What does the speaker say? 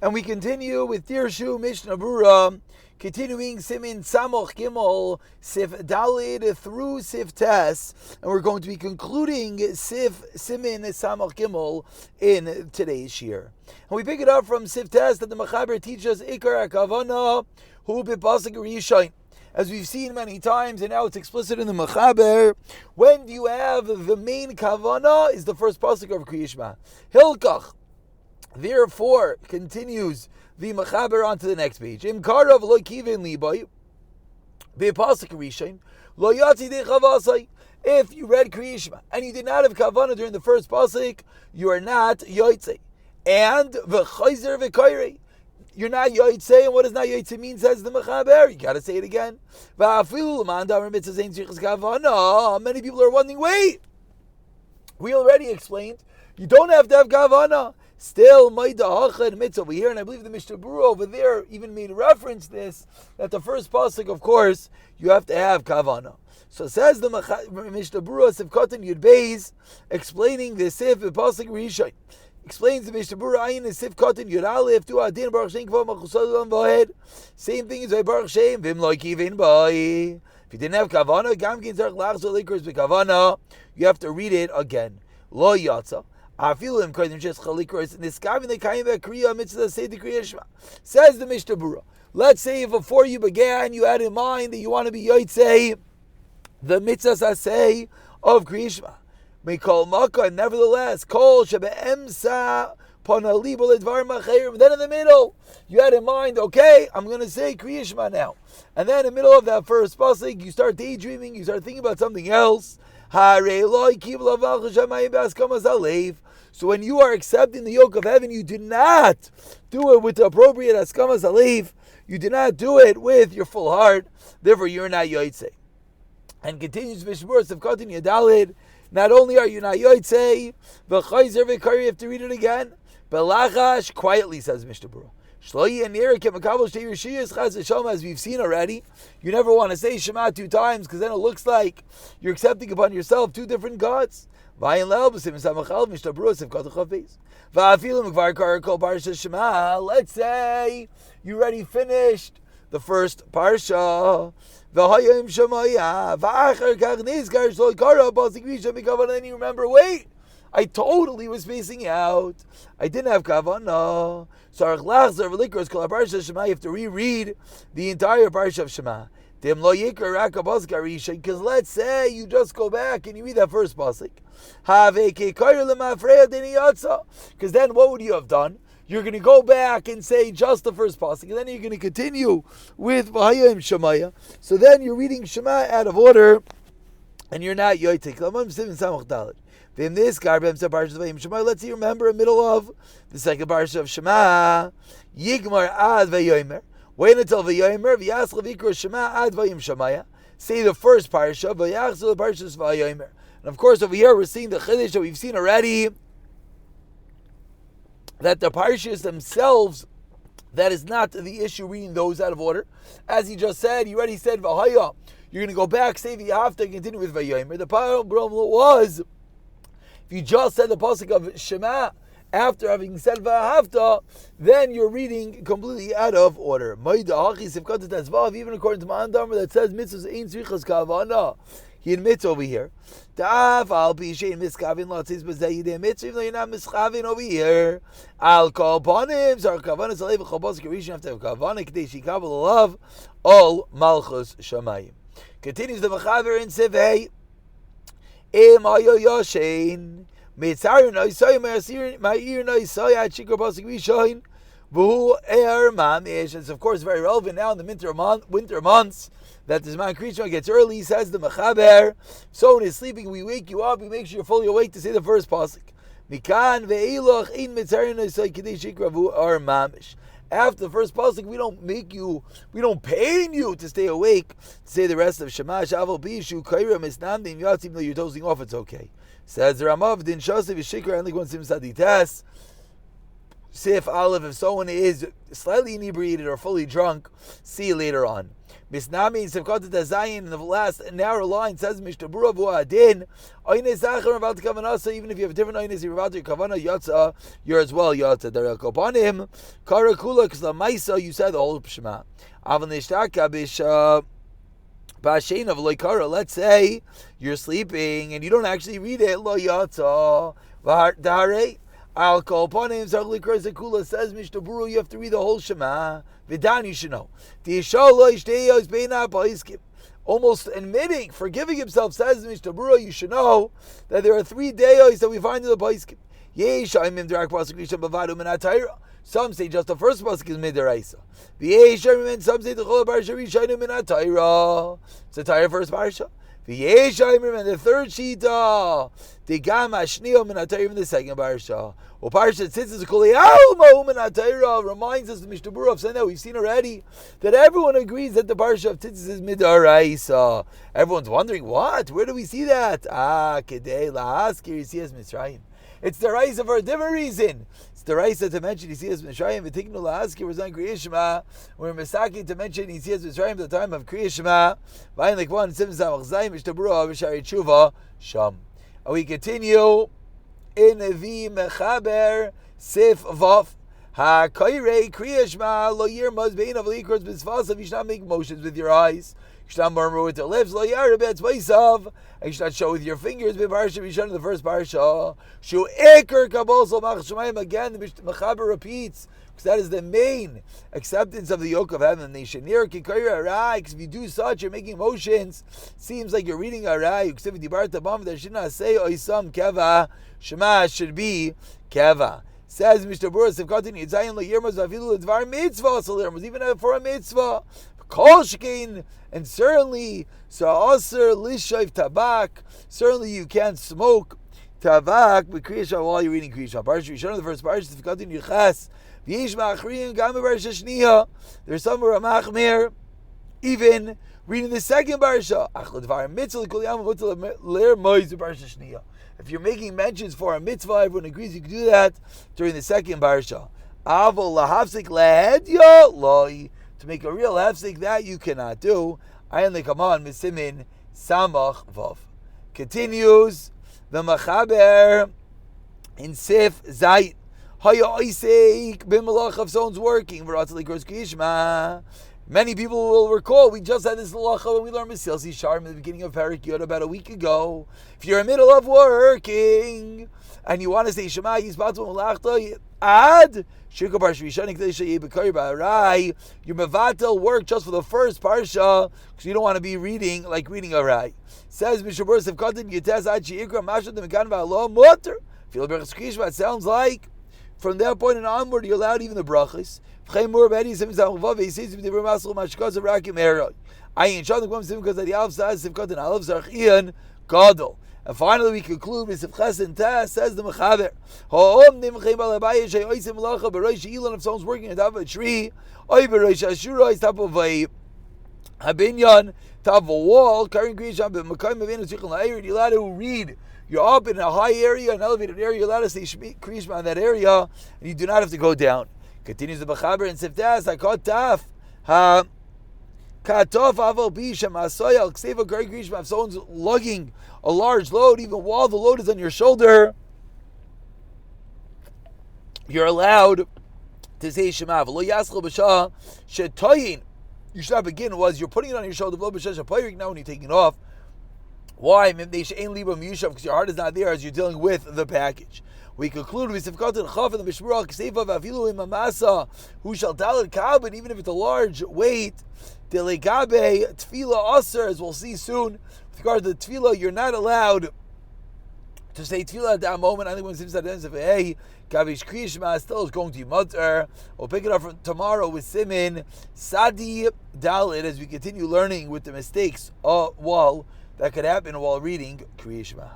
And we continue with Dirshu Mishnah Berurah, continuing Siman Samoch Gimel, Sif Dalid through Sif Tes, and we're going to be concluding Siman Samoch Gimel in today's year. And we pick it up from Sif Tes that the Mechaber teaches Ikar HaKavana Hu B'Pasuk Rishon. As we've seen many times, and now it's explicit in the Mechaber, when do you have the main Kavana is the first Pasuk of Kriya Shema. Hilkach. Therefore, continues the Mechaber on to the next page. Im karav lo kivin liboy be'pasuk rishon lo yatzi dechavasai. If you read Kriya Shema and you did not have kavana during the first pasuk, you are not yotzei. And v'chayzer v'kayrei, you're not yotzei. And what does not yotzei mean? Says the Mechaber. You got to say it again. V'afilu l'man davar mitzvah zein tzrichas kavana. Many people are wondering, wait, we already explained you don't have to have kavana. Still, Maida Hachad Mitzvah over here, and I believe the Mishnah Berurah over there even made reference this, that the first pasuk, of course, you have to have kavana. So says the Mishnah Berurah, Sif Katan Yud Beis, explaining the Sif pasuk Rishon. Explains the Mishnah Berurah, Ayin is Sif Katan Yud Aleph, Tu Adin Baruch Shem Kva Machusadon Vahed. Same thing as by Baruch Shem, Vim Lo Kivin Bai. If you didn't have kavana, Gam Kin Zarch Lachzo Likros B'Kavana, you have to read it again. Lo Yatza. Says the Mishnah Berurah. Let's say if before you began you had in mind that you want to be yotzei the mitzvah saseh of Kriya Shema. Mikol Makkah, nevertheless, kol shebe'emsa panalibol edvar macherim. Then in the middle you had in mind, okay, I'm going to say Kriya Shema now, and then in the middle of that first pasuk you start daydreaming, you start thinking about something else. So when you are accepting the yoke of heaven, you do not do it with the appropriate askamas alev. You do not do it with your full heart. Therefore, you're not yotzei. And continues Mishmur Sefkatin Yadalid. Not only are you not yotzei, but chayzer v'kari, you have to read it again. But lachash, quietly, says Mishnah Berurah. As we've seen already, you never want to say Shema two times because then it looks like you're accepting upon yourself two different gods. Let's say you already finished the first parsha, and then you remember, wait, I totally was spacing out. I didn't have kavanah. So you have to reread the entire parsha of Shema. Because let's say you just go back and you read that first pasuk. Because then what would you have done? You're going to go back and say just the first pasuk, and then you're going to continue with V'hayim Shemaya. So then you're reading Shema out of order, and you're not yotek. Let's see, remember, in the middle of the second parsha of Shema, Yigmar ad Vayomer. Wait until Vayomer, V'yasl v'ikro Shema ad Vayim Shemaya. Say the first parsha, V'yachzul the parshas Vayomer. And of course, over here we're seeing the chiddush that we've seen already, that the parshas themselves, that is not the issue reading those out of order. As he just said, he already said V'haya. You're going to go back, say V'yafta, and continue with Vayomer. The problem was, if you just said the pasuk of Shema after having said V'ahavta, then you're reading completely out of order. Even according to Ma'an Damar that says mitzvahs ein tzrichas kavana, he admits over here. Even though you're not mischavin over here, al kol panim zar kavanas alev chol pasuk rishon have to have kavana k'dei shikabel alav all malchus shamayim. Continues the Mechaber in Sivhei. Im ayo yoshein mitzar noisay ma'ir noisay at shikar pasuk rishon v'hu er mamish. It's of course very relevant now in the winter months that the Siman creature gets early. Says the Mechaber. So when he's sleeping, we wake you up. We make sure you're fully awake to say the first pasuk. Mikan ve'ilach in mitzar noisay k'dei shikar v'hu er mamish. After the first pasuk, we don't pain you to stay awake to say the rest of Shema. Shavel bishu kaira misnamdim yatzim. Though you're dozing off, it's okay. Says the Ramav din shasev yishikra and like one sim saditas. Sif Aleph, if someone is slightly inebriated or fully drunk, see you later on. Misnami Sivkot Zayin in the last narrow line says Mishnah Berurah Adin Oynes Zacher about Kavanasa. Even if you have a different Oynes, you're about to Kavana Yatza, you're as well Yatza. Derek upon him Karakula because the Maisa you said the whole Shema. Avan Nishtaka Bish Bashain of Loikara. Let's say you're sleeping and you don't actually read it. Lo Yatza Dare. I'll call upon him. Kula says Mishnah Berurah, you have to read the whole Shema. Vidan, you should know. Almost admitting, forgiving himself, says Mishnah Berurah, you should know that there are 3 days that we find in the Paiskim. Some say just the first pasuk is midiraisa. Some say the chol parsha rishaynu min atayra. It's the entire first parsha. And the third shita, the gam ashniya min atayra in the second parsha. Or parsha tzitzis kulei alma min atayra reminds us the Mishnah Berurah of saying that we've seen already that everyone agrees that the parsha of tzitzis is midaraisa. Everyone's wondering what? Where do we see that? Kedei lahaskir yisias Mitzrayim. It's the Raisa for a different reason. It's the Raisa to mention Yisias Mitzrayim. V'tiknu la'askir was on Kriyas Shema. We're Misaki to mention Yisias Mitzrayim at the time of Kriyas Shema. V'ayin like one Sim Samach Zayim Mishnah Berurah V'shari Tshuva Sham. And we continue in the Mechaber Sif Vav. Ha-kairei Kriyas Shema lo yirmaz bein av likruz b'tzvasav. You should not make motions with your eyes. You should not murmur with your lips. Lo yareh be'etzvaisav. And you should not show with your fingers. B'parsha Rishon in the first parsha. Shu eker kabol sol mach shemayim. Again, the Mechaber repeats, because that is the main acceptance of the yoke of heaven. Because if you do such, you're making motions. Seems like you're reading arai. Uksiv dibarta bam. There should not say oisam keva. Shema should be keva. Says Mishnah Berurah, even for a mitzvah, and certainly, tabak. Certainly, you can't smoke tabak with kriyasha while you're reading kriyasha. Parsha Rishon, the first parsha, there's some who are machmir, even reading the second parsha. If you're making mentions for a mitzvah, everyone agrees you can do that during the second parsha. To make a real hefsek, that you cannot do. I only come on, Siman Samach Vav. Continues the Mechaber in Sif Zayit. Haya Oisek b'malach of someone's working. Many people will recall, we just had this halacha when we learned Mesil Sharm at the beginning of Parak Yod about a week ago. If you're in the middle of working and you want to say Shema Yisbatu Malachta Ad Shukah Parsha Rishonik Kedei B'Kari B'Arai, you mevatel work just for the first parsha because you don't want to be reading like reading Arai. Says Mishnah Berurah Sivkatin Yitez Ad Sheikra Mashad Mekan V'Alo Mutter. Feel Berachas Kriyashma. It sounds like from that point and onward you're allowed even the brachas. And finally, we conclude with Sivches and Tas, says the Mechaber. If someone's working on top of a tree, top of a binyan, top of a wall, carrying you're allowed to read. You're up in a high area, an elevated area, you're allowed to say Kriyashma in that area, and you do not have to go down. Continues the Mechaber and Siftas, HaKotaf, HaKatof Aval Bisham, HaSoyal, Kseva Kari Kriyashma. If someone's lugging a large load, even while the load is on your shoulder, you're allowed to say Shema. V'lo Yaschel B'Shah, Shetoyin. You should not begin was you're putting it on your shoulder, V'lo B'Shah Shapayrik, now when you're taking it off. Why? Because your heart is not there as you're dealing with the package. We conclude with Sivkot Chaf and the Mishmurah Kseva Vafilu Imamasa, who shall tell it Kabin, even if it's a large weight, Delegabe Tefillah Aser, as we'll see soon. With regard to the Tefillah, you're not allowed to say Tefillah at that moment. I think when Simsa ends, hey, Kavish Kriyashma still is going to be mutter. We'll pick it up from tomorrow with Siman Sadi Dalit as we continue learning with the mistakes that could happen while reading Kriyashma.